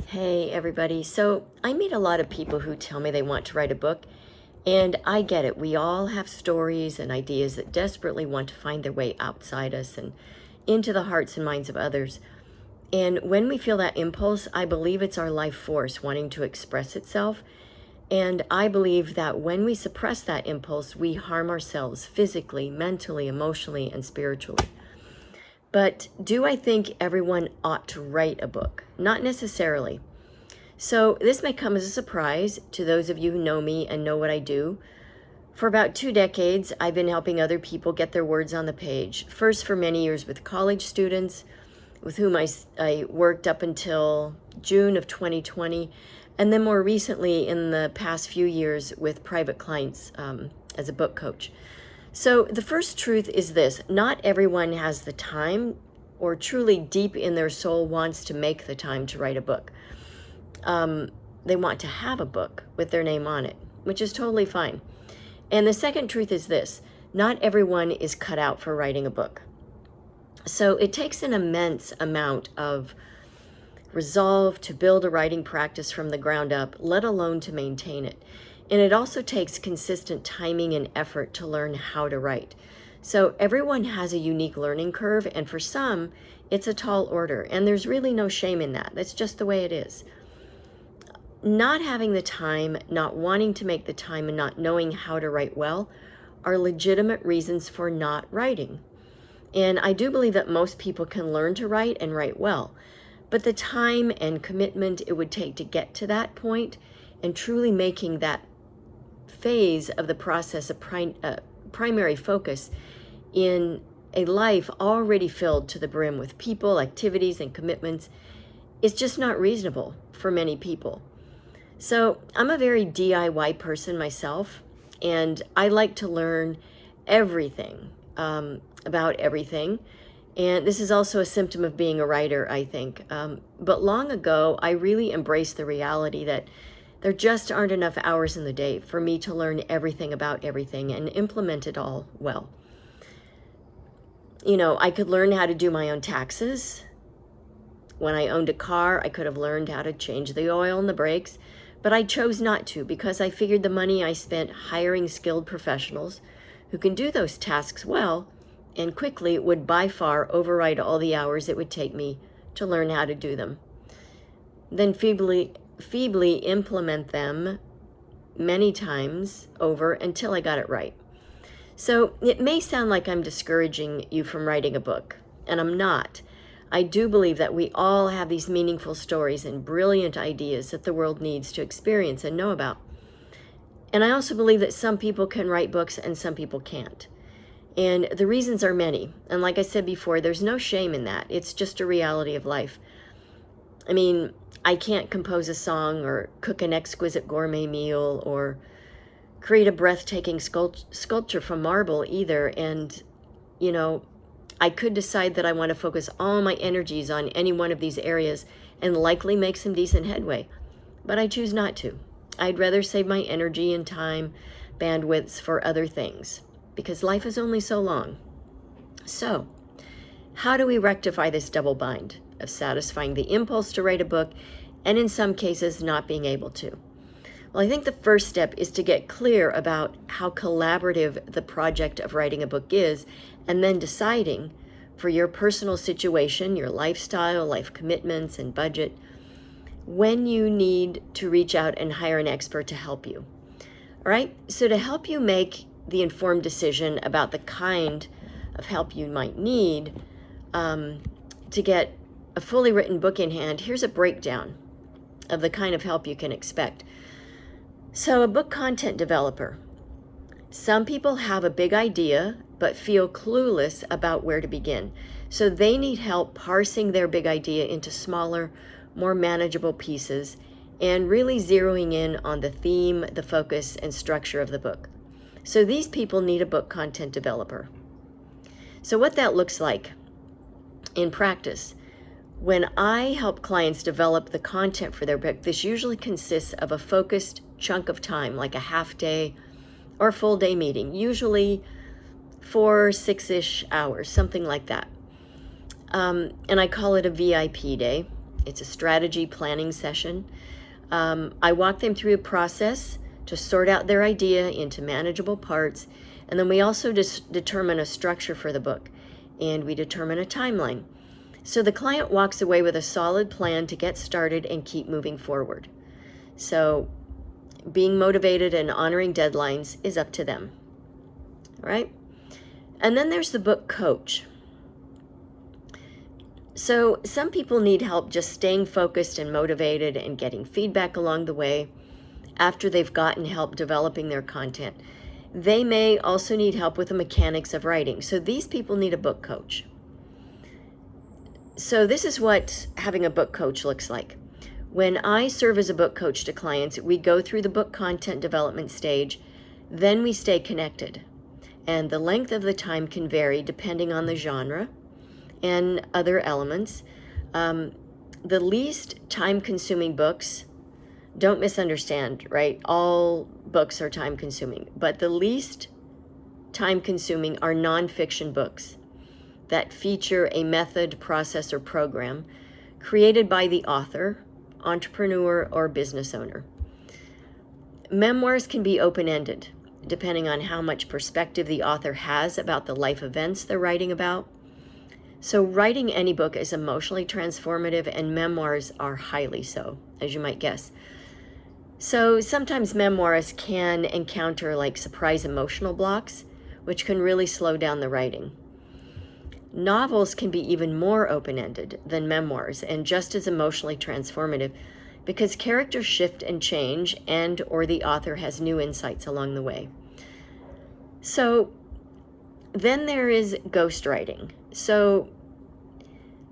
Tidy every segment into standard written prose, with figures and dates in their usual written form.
Hey, everybody. So I meet a lot of people who tell me they want to write a book, and I get it. We all have stories and ideas that desperately want to find their way outside us and into the hearts and minds of others. And when we feel that impulse, I believe it's our life force wanting to express itself. And I believe that when we suppress that impulse, we harm ourselves physically, mentally, emotionally, and spiritually. But do I think everyone ought to write a book? Not necessarily. So this may come as a surprise to those of you who know me and know what I do. For about 2 decades, I've been helping other people get their words on the page. First for many years with college students, with whom I worked up until June of 2020, and then more recently in the past few years with private clients as a book coach. So the first truth is this: not everyone has the time or truly deep in their soul wants to make the time to write a book. They want to have a book with their name on it, which is totally fine. And the second truth is this: not everyone is cut out for writing a book. So it takes an immense amount of resolve to build a writing practice from the ground up, let alone to maintain it. And it also takes consistent timing and effort to learn how to write. So everyone has a unique learning curve, and for some, it's a tall order, and there's really no shame in that. That's just the way it is. Not having the time, not wanting to make the time, and not knowing how to write well are legitimate reasons for not writing. And I do believe that most people can learn to write and write well, but the time and commitment it would take to get to that point and truly making that phase of the process a primary focus in a life already filled to the brim with people, activities, and commitments is just not reasonable for many people. So I'm a very DIY person myself, and I like to learn everything about everything. And this is also a symptom of being a writer, I think. But long ago, I really embraced the reality that there just aren't enough hours in the day for me to learn everything about everything and implement it all well. You know, I could learn how to do my own taxes. When I owned a car, I could have learned how to change the oil and the brakes, but I chose not to because I figured the money I spent hiring skilled professionals who can do those tasks well and quickly would by far override all the hours it would take me to learn how to do them. Then feebly implement them many times over until I got it right. So it may sound like I'm discouraging you from writing a book, and I'm not. I do believe that we all have these meaningful stories and brilliant ideas that the world needs to experience and know about. And I also believe that some people can write books and some people can't. And the reasons are many. And like I said before, there's no shame in that. It's just a reality of life. I mean, I can't compose a song or cook an exquisite gourmet meal or create a breathtaking sculpture from marble either. And, you know, I could decide that I want to focus all my energies on any one of these areas and likely make some decent headway. But I choose not to. I'd rather save my energy and time, bandwidths for other things, because life is only so long. So, how do we rectify this double bind of satisfying the impulse to write a book and in some cases not being able to? Well, I think the first step is to get clear about how collaborative the project of writing a book is, and then deciding for your personal situation, your lifestyle, life commitments, and budget, when you need to reach out and hire an expert to help you. All right, so to help you make the informed decision about the kind of help you might need to get a fully written book in hand, here's a breakdown of the kind of help you can expect. So a book content developer. Some people have a big idea but feel clueless about where to begin. So they need help parsing their big idea into smaller, more manageable pieces and really zeroing in on the theme, the focus, and structure of the book. So these people need a book content developer. So what that looks like in practice, when I help clients develop the content for their book, this usually consists of a focused chunk of time, like a half day or full day meeting, usually 4-6-ish hours, something like that. And I call it a VIP day. It's a strategy planning session. I walk them through a process to sort out their idea into manageable parts, and then we also determine a structure for the book, and we determine a timeline. So the client walks away with a solid plan to get started and keep moving forward. So being motivated and honoring deadlines is up to them. All right? And then there's the book coach. So some people need help just staying focused and motivated and getting feedback along the way after they've gotten help developing their content. They may also need help with the mechanics of writing. So these people need a book coach. So this is what having a book coach looks like. When I serve as a book coach to clients, we go through the book content development stage, then we stay connected. And the length of the time can vary depending on the genre and other elements. The least time-consuming books, don't misunderstand, right? All books are time-consuming, but the least time-consuming are nonfiction books that feature a method, process, or program created by the author, entrepreneur, or business owner. Memoirs can be open-ended, depending on how much perspective the author has about the life events they're writing about. So writing any book is emotionally transformative, and memoirs are highly so, as you might guess. So sometimes memoirists can encounter like surprise emotional blocks, which can really slow down the writing. Novels can be even more open-ended than memoirs and just as emotionally transformative because characters shift and change, and or the author has new insights along the way. So then there is ghostwriting. So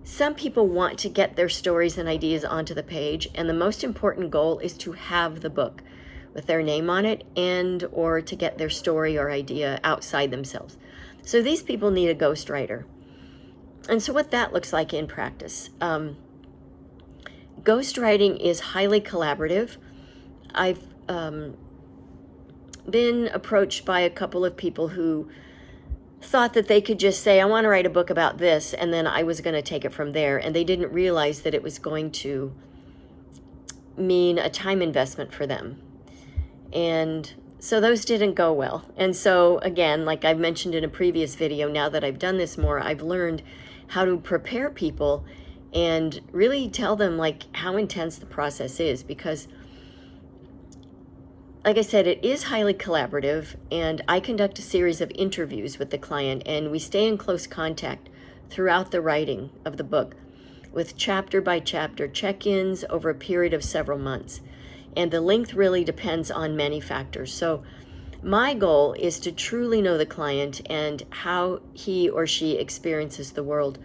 some people want to get their stories and ideas onto the page, and the most important goal is to have the book with their name on it and or to get their story or idea outside themselves. So these people need a ghostwriter. And so what that looks like in practice. Ghostwriting is highly collaborative. I've been approached by a couple of people who thought that they could just say, I want to write a book about this, and then I was going to take it from there. And they didn't realize that it was going to mean a time investment for them. And so those didn't go well. And so again, like I've mentioned in a previous video, now that I've done this more, I've learned how to prepare people and really tell them like how intense the process is, because like I said, it is highly collaborative, and I conduct a series of interviews with the client, and we stay in close contact throughout the writing of the book with chapter by chapter check-ins over a period of several months. And the length really depends on many factors. So my goal is to truly know the client and how he or she experiences the world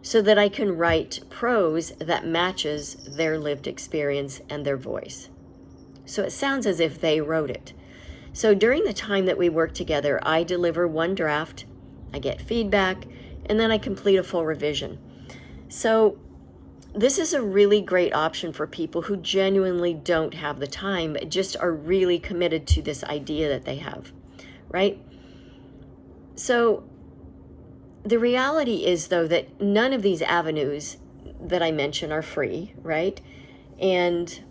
so that I can write prose that matches their lived experience and their voice. So it sounds as if they wrote it. So during the time that we work together, I deliver one draft, I get feedback, and then I complete a full revision. So this is a really great option for people who genuinely don't have the time, but just are really committed to this idea that they have, right? So the reality is, though, that none of these avenues that I mention are free, right? And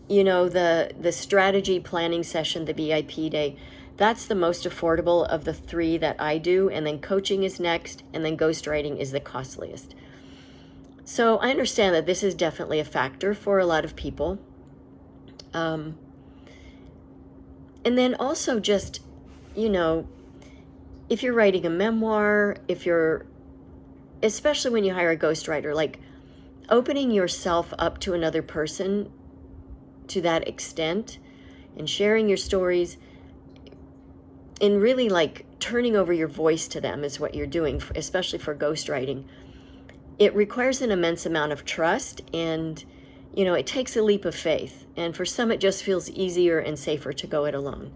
you know, the strategy planning session, the VIP day, that's the most affordable of the three that I do. And then coaching is next, and then ghostwriting is the costliest. So I understand that this is definitely a factor for a lot of people. And then also just, you know, if you're writing a memoir, especially when you hire a ghostwriter, like opening yourself up to another person to that extent and sharing your stories and really like turning over your voice to them is what you're doing, especially for ghostwriting. It requires an immense amount of trust, and you know, it takes a leap of faith, and for some it just feels easier and safer to go it alone.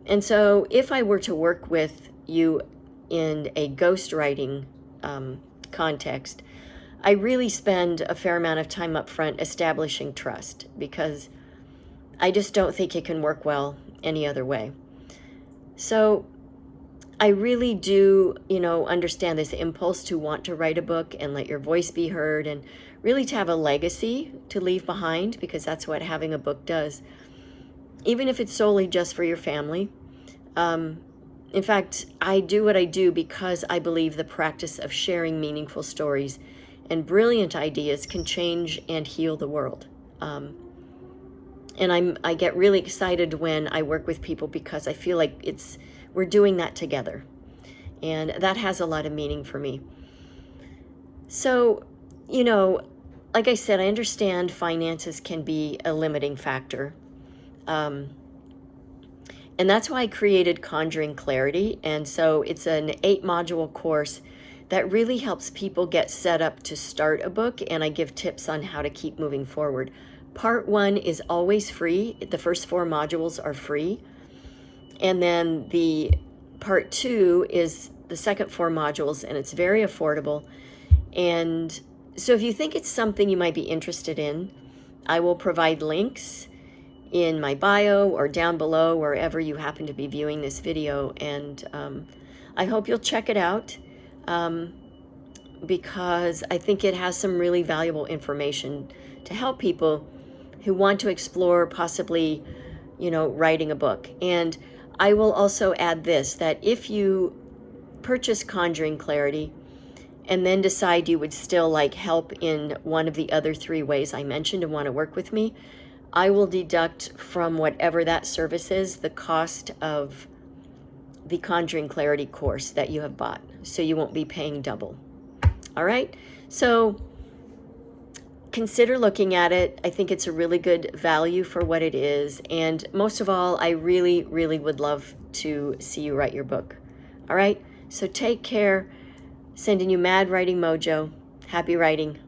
And so if I were to work with you in a ghostwriting context, I really spend a fair amount of time up front establishing trust, because I just don't think it can work well any other way. So I really do, understand this impulse to want to write a book and let your voice be heard and really to have a legacy to leave behind, because that's what having a book does, even if it's solely just for your family. In fact, I do what I do because I believe the practice of sharing meaningful stories and brilliant ideas can change and heal the world. And I get really excited when I work with people because I feel like we're doing that together. And that has a lot of meaning for me. So, like I said, I understand finances can be a limiting factor. And that's why I created Conjuring Clarity. And so it's an 8-module course that really helps people get set up to start a book. And I give tips on how to keep moving forward. Part 1 is always free. The first 4 modules are free. And then the part 2 is the second 4 modules, and it's very affordable. And so if you think it's something you might be interested in, I will provide links in my bio or down below, wherever you happen to be viewing this video. And I hope you'll check it out, because I think it has some really valuable information to help people who want to explore possibly, writing a book. And I will also add this, that if you purchase Conjuring Clarity and then decide you would still like help in one of the other 3 ways I mentioned and want to work with me, I will deduct from whatever that service is the cost of the Conjuring Clarity course that you have bought. So you won't be paying double. All right? So consider looking at it. I think it's a really good value for what it is. And most of all, I really, really would love to see you write your book. All right? So take care. Sending you mad writing mojo. Happy writing.